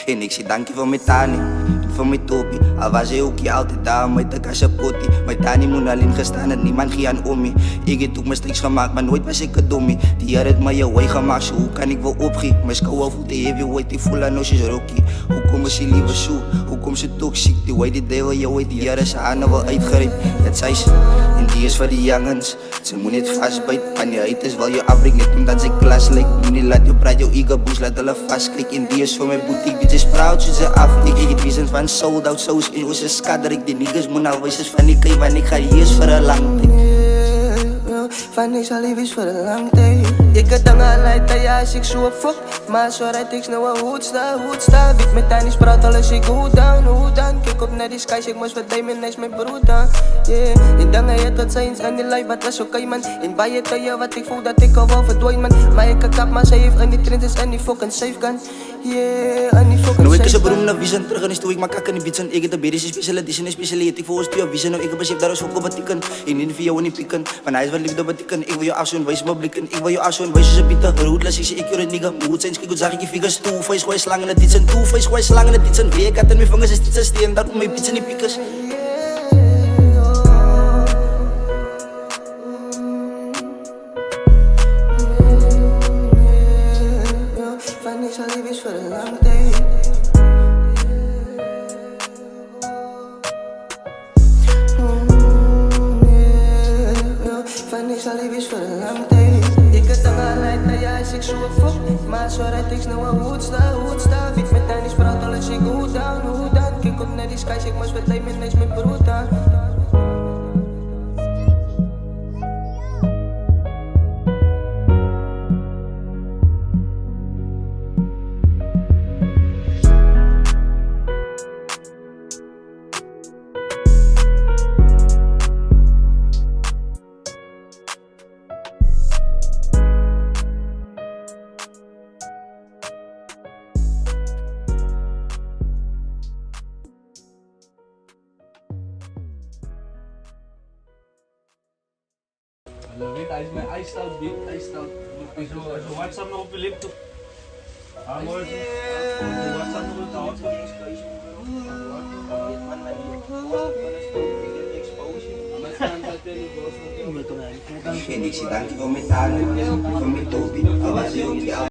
En ik zie dankje voor mijn tani, voor mijn topi. Al was hij ook je altijd daar, met de kashaputi. Mijn tani moet alleen gestaan, het niemand gaan om me. Ik heb ook mijn striks gemaakt, maar nooit was ik een dommie. Die had het maar je way gemaakt, zo hoe kan ik wel opgie? Mijn schouw voelt de heavyweight, ik voel aan als je rocky. Hoe komen ze liever zo, hoe komen ze toxiek? Die way die devil, je weet die jaren zijn handen wel uitgereed. Dat zei ze, en die is voor die jongens. Ze moet niet vastbijten, wanneer het is wel je afbrengt. Niet omdat ze klas lijkt, moet niet laat je praat, jouw ego boost, laat hulle vastkijk. En die is voor mijn boutique, bitches proud, ze af. Ik het visions van sold out, zoals in onze skadder. Ik die niggas moet nou wijsjes van die kei, want ik ga hier is voor een lang tijd. Van niks al is voor een lang tijd. Ik had dan al uit dat ja, als ik zo fuck. Maar zo rijd ik snel een hoedsta. Wit met tiny spraat, alles ik hoe dan. Kijk op naar die skies, ik moest wat diamond nice mijn broer dan. Yeah, ik denk dat je tot zijn aan die life, wat was oké man. In bij je te je wat ik voel dat ik al wel verdwijnt man. Maar ik kan kap, maar zij heeft aan die trends en die fucking safe gun. Yeah, en die fucking safe gun. Nou ik is een beroemde vision, terug en is toe ik maak kakken in bietsen. Ik heb de bedis, special edition, special ik voor ons twee vision. Nou ik heb een chef, daar is ook op betikken. Ik neem voor jou en niet pikken, maar hij is wel liefde betikken. Ik wil je afzoen, wijs me blikken. Ik wil je afzoen, wijs je pieten. Roodles, ik zie ik je nigga. Moet zijn, kijk zag ik je figures. Two-face, gooi slangen het iets en two-face, gooi slangen het iets en weer. Ik had in mijn vingers is iets en steen, daarom mijn pietsen niet pikkers. Van niks al lief is voor een lang tijd. Van niks al lief is voor een lang tijd. Ik had dan al uit dat ja, als ik zo fuck. Maar zo rijd ik snel een hoedsta. Wit met tiny spraat, alles ik hoe dan. Kijk op naar die skies, ik moest wat diamond nice mijn broer dan. Weet, hij is mijn ijstout beat, ijstout. Zo WhatsApp nog op je laptop. Mooi. WhatsApp nog op de hotspot. En ik zie dankje voor mijn tani, voor mijn topi. Al was hij ook je